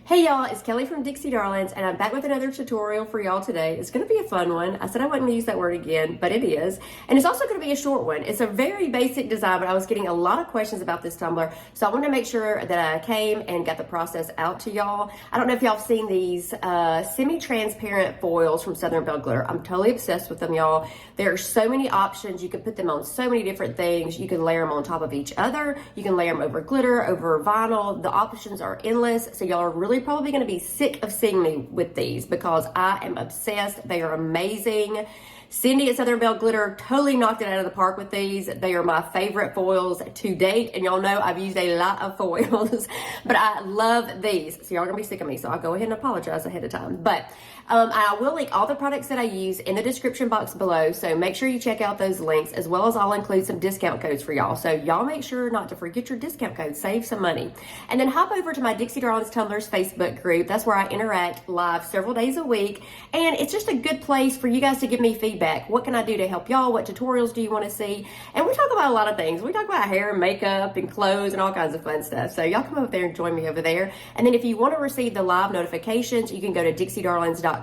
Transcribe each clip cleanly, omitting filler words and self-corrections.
Hey y'all, it's Kelly from Dixie Darlins, and I'm back with another tutorial for y'all today. It's going to be a fun one. I said I wouldn't use that word again, but it is. And it's also going to be a short one. It's a very basic design, but I was getting a lot of questions about this tumbler, so I wanted to make sure that I came and got the process out to y'all. I don't know if y'all have seen these semi-transparent foils from Southern Belle Glitter. I'm totally obsessed with them, y'all. There are so many options. You can put them on so many different things. You can layer them on top of each other. You can layer them over glitter, over vinyl. The options are endless, so y'all are really probably going to be sick of seeing me with these because I am obsessed. They are amazing. Cindy at Southern Belle Glitter totally knocked it out of the park with these. They are my favorite foils to date, and y'all know I've used a lot of foils, but I love these. So y'all are gonna be sick of me, so I'll go ahead and apologize ahead of time. But I will link all the products that I use in the description box below, so make sure you check out those links, as well as I'll include some discount codes for y'all. So y'all make sure not to forget your discount code, save some money. And then hop over to my Dixie Darlins Tumblers Facebook group. That's where I interact live several days a week, and it's just a good place for you guys to give me feedback. What can I do to help y'all? What tutorials do you want to see? And we talk about a lot of things. We talk about hair and makeup and clothes and all kinds of fun stuff. So y'all come over there and join me over there. And then if you want to receive the live notifications, you can go to dixiedarlins.com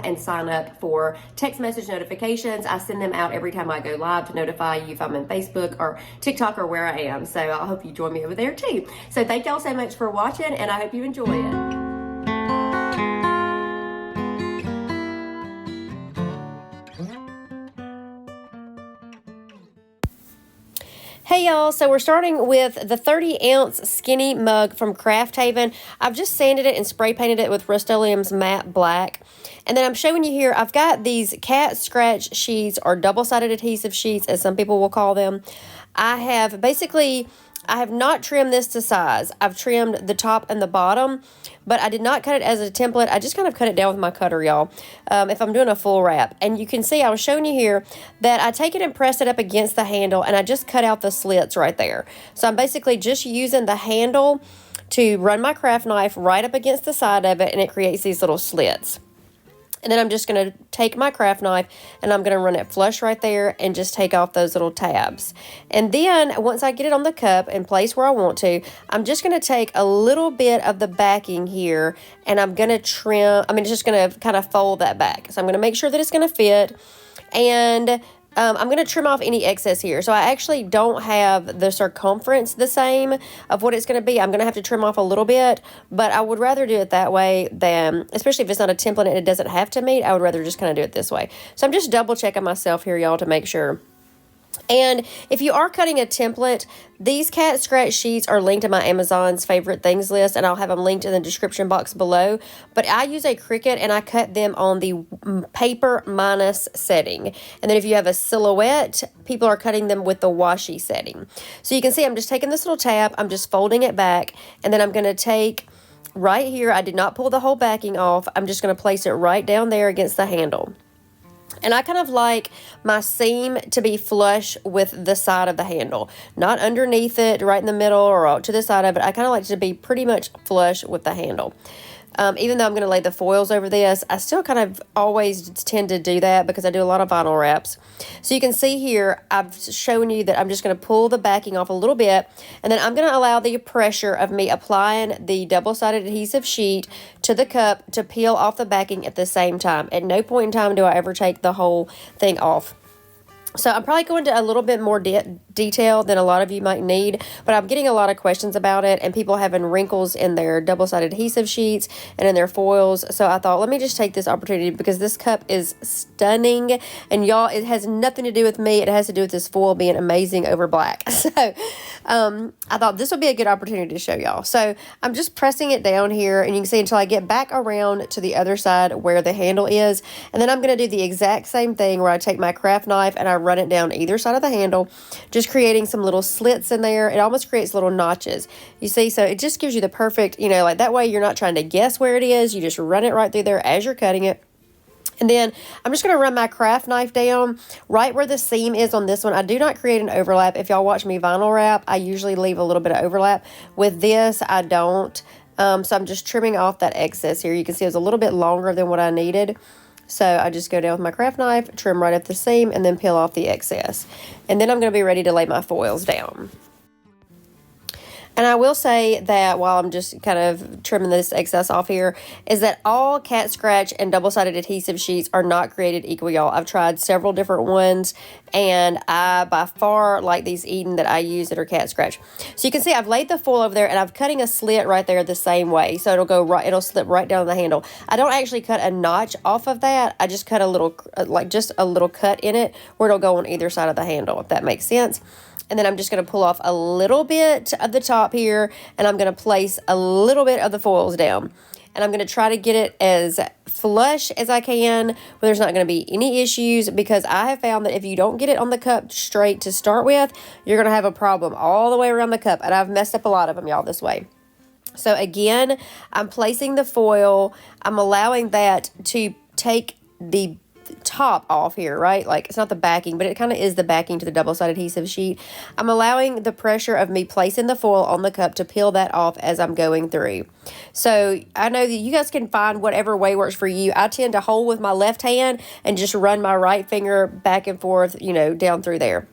and sign up for text message notifications. I send them out every time I go live to notify you if I'm in Facebook or TikTok or where I am. So I hope you join me over there too. So thank y'all so much for watching, and I hope you enjoy it. Hey y'all, so we're starting with the 30-ounce skinny mug from Craft Haven. I've just sanded it and spray painted it with Rust-Oleum's matte black. And then I'm showing you here, I've got these cat scratch sheets, or double-sided adhesive sheets, as some people will call them. I have not trimmed this to size. I've trimmed the top and the bottom, but I did not cut it as a template. I just kind of cut it down with my cutter, y'all, if I'm doing a full wrap. And you can see I was showing you here that I take it and press it up against the handle, and I just cut out the slits right there. So I'm basically just using the handle to run my craft knife right up against the side of it, and it creates these little slits. And then I'm just going to take my craft knife and I'm going to run it flush right there and just take off those little tabs. And then once I get it on the cup and place where I want to, I'm just going to take a little bit of the backing here and I'm going to trim, it's just going to kind of fold that back. So I'm going to make sure that it's going to fit, and I'm going to trim off any excess here. So I actually don't have the circumference the same of what it's going to be. I'm going to have to trim off a little bit, but I would rather do it that way than, especially if it's not a template and it doesn't have to meet, I would rather just kind of do it this way. So I'm just double checking myself here, y'all, to make sure. And if you are cutting a template, these cat scratch sheets are linked to my Amazon's favorite things list, and I'll have them linked in the description box below. But I use a Cricut, and I cut them on the paper minus setting. And then if you have a silhouette, people are cutting them with the washi setting. So you can see I'm just taking this little tab, I'm just folding it back, and then I'm going to take right here, I did not pull the whole backing off, I'm just going to place it right down there against the handle. And I kind of like my seam to be flush with the side of the handle, not underneath it, right in the middle or to the side of it. I kind of like it to be pretty much flush with the handle. Even though I'm going to lay the foils over this, I still kind of always tend to do that because I do a lot of vinyl wraps. So you can see here, I've shown you that I'm just going to pull the backing off a little bit, and then I'm going to allow the pressure of me applying the double-sided adhesive sheet to the cup to peel off the backing at the same time. At no point in time do I ever take the whole thing off. So I'm probably going to a little bit more detail than a lot of you might need, but I'm getting a lot of questions about it, and people having wrinkles in their double-sided adhesive sheets and in their foils. So I thought, let me just take this opportunity because this cup is stunning, and y'all, it has nothing to do with me. It has to do with this foil being amazing over black. So I thought this would be a good opportunity to show y'all. So I'm just pressing it down here, and you can see until I get back around to the other side where the handle is, and then I'm going to do the exact same thing where I take my craft knife and I run it down either side of the handle, just creating some little slits in there. It almost creates little notches, you see, so it just gives you the perfect, like that way you're not trying to guess where it is. You just run it right through there as you're cutting it. And then I'm just going to run my craft knife down right where the seam is on this one. I do not create an overlap. If y'all watch me vinyl wrap, I usually leave a little bit of overlap. With this, I don't. So I'm just trimming off that excess here. You can see it was a little bit longer than what I needed. So I just go down with my craft knife, trim right at the seam, and then peel off the excess. And then I'm going to be ready to lay my foils down. And I will say that while I'm just kind of trimming this excess off here, is that all cat scratch and double-sided adhesive sheets are not created equal, y'all. I've tried several different ones, and I by far like these Eden that I use that are cat scratch. So you can see I've laid the foil over there, and I'm cutting a slit right there the same way. So it'll slip right down the handle. I don't actually cut a notch off of that. I just cut a little, like just a little cut in it where it'll go on either side of the handle, if that makes sense. And then I'm just going to pull off a little bit of the top here, and I'm going to place a little bit of the foils down. And I'm going to try to get it as flush as I can, where there's not going to be any issues, because I have found that if you don't get it on the cup straight to start with, you're going to have a problem all the way around the cup. And I've messed up a lot of them, y'all, this way. So again, I'm placing the foil. I'm allowing that to take the top off here, right? Like, it's not the backing, but it kind of is the backing to the double-sided adhesive sheet. I'm allowing the pressure of me placing the foil on the cup to peel that off as I'm going through. So I know that you guys can find whatever way works for you. I tend to hold with my left hand and just run my right finger back and forth, you know, down through there.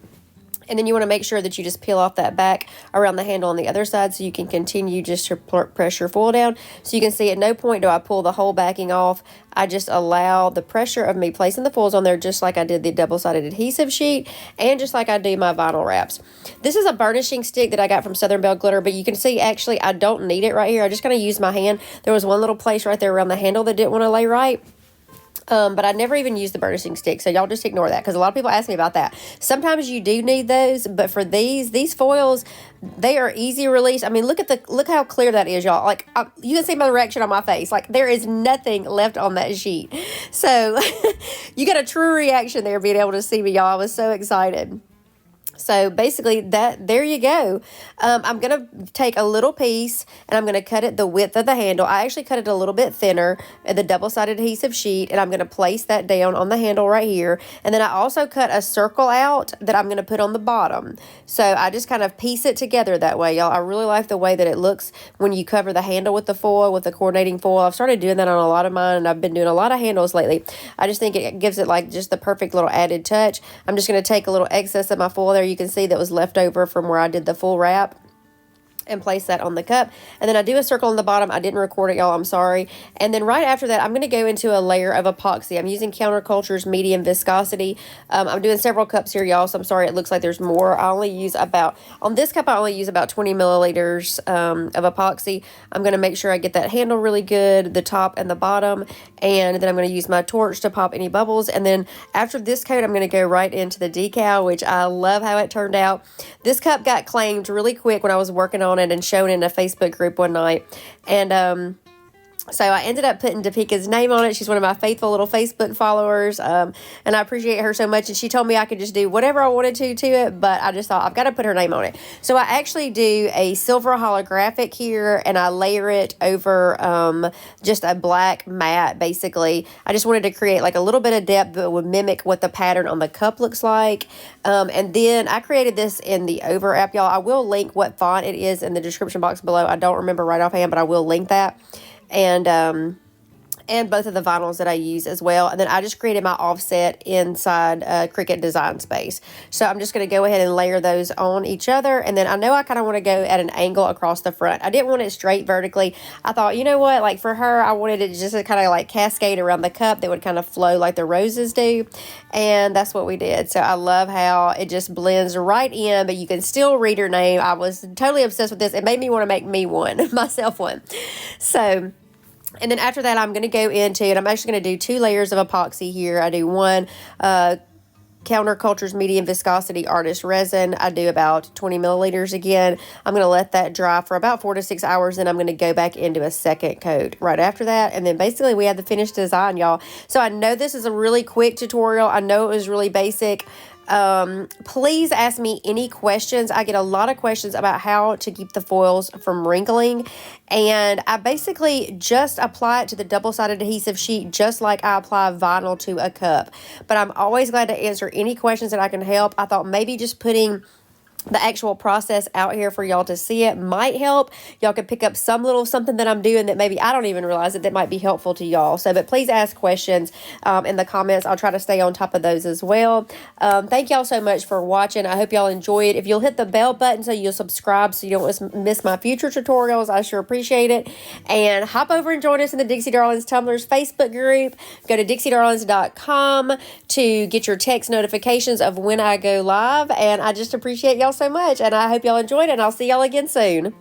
And then you want to make sure that you just peel off that back around the handle on the other side, so you can continue just to press your foil down. So you can see at no point do I pull the whole backing off. I just allow the pressure of me placing the foils on there, just like I did the double-sided adhesive sheet, and just like I do my vinyl wraps. This is a burnishing stick that I got from Southern Belle Glitter, but you can see actually I don't need it right here. I just kind of use my hand. There was one little place right there around the handle that didn't want to lay right. But I never even use the burnishing stick, so y'all just ignore that, because a lot of people ask me about that. Sometimes you do need those, but for these foils, they are easy release. I mean, look how clear that is, y'all. Like, you can see my reaction on my face. Like, there is nothing left on that sheet. So you got a true reaction there, being able to see me, y'all. I was so excited. So basically, there you go. I'm going to take a little piece, and I'm going to cut it the width of the handle. I actually cut it a little bit thinner at the double-sided adhesive sheet, and I'm going to place that down on the handle right here. And then I also cut a circle out that I'm going to put on the bottom. So I just kind of piece it together that way, y'all. I really like the way that it looks when you cover the handle with the foil, with the coordinating foil. I've started doing that on a lot of mine, and I've been doing a lot of handles lately. I just think it gives it like just the perfect little added touch. I'm just going to take a little excess of my foil there. You can see that was left over from where I did the full wrap, and place that on the cup. And then I do a circle on the bottom. I didn't record it, y'all. I'm sorry. And then right after that, I'm going to go into a layer of epoxy. I'm using Counterculture's medium viscosity. I'm doing several cups here, y'all, so I'm sorry it looks like there's more. On this cup, I only use about 20 milliliters of epoxy. I'm going to make sure I get that handle really good, the top and the bottom. And then I'm going to use my torch to pop any bubbles. And then after this coat, I'm going to go right into the decal, which I love how it turned out. This cup got claimed really quick when I was working on it and shown in a Facebook group one night. And so I ended up putting Topeka's name on it. She's one of my faithful little Facebook followers, and I appreciate her so much. And she told me I could just do whatever I wanted to it, but I just thought I've got to put her name on it. So I actually do a silver holographic here, and I layer it over just a black matte, basically. I just wanted to create like a little bit of depth that would mimic what the pattern on the cup looks like. And then I created this in the over app, y'all. I will link what font it is in the description box below. I don't remember right offhand, but I will link that. And both of the vinyls that I use as well. And then I just created my offset inside Cricut Design Space. So I'm just going to go ahead and layer those on each other. And then I know I kind of want to go at an angle across the front. I didn't want it straight vertically. I thought, you know what, like for her, I wanted it just to kind of like cascade around the cup that would kind of flow like the roses do. And that's what we did. So I love how it just blends right in, but you can still read her name. I was totally obsessed with this. It made me want to make me one, myself one. So... and then after that, I'm going to go into it. I'm actually going to do 2 layers of epoxy here. I do one Counterculture's medium viscosity artist resin. I do about 20 milliliters again. I'm going to let that dry for about 4 to 6 hours. Then I'm going to go back into a second coat right after that. And then basically we have the finished design, y'all. So I know this is a really quick tutorial. I know it was really basic. Please ask me any questions. I get a lot of questions about how to keep the foils from wrinkling, and I basically just apply it to the double-sided adhesive sheet just like I apply vinyl to a cup. But I'm always glad to answer any questions that I can help. I thought maybe just putting the actual process out here for y'all to see it might help. Y'all could pick up some little something that I'm doing that maybe I don't even realize that might be helpful to y'all. So, but please ask questions in the comments. I'll try to stay on top of those as well. Thank y'all so much for watching. I hope y'all enjoyed. If you'll hit the bell button so you'll subscribe so you don't miss my future tutorials, I sure appreciate it. And hop over and join us in the Dixie Darlins Tumblers Facebook group. Go to dixiedarlins.com to get your text notifications of when I go live. And I just appreciate y'all so much, and I hope y'all enjoyed it, and I'll see y'all again soon.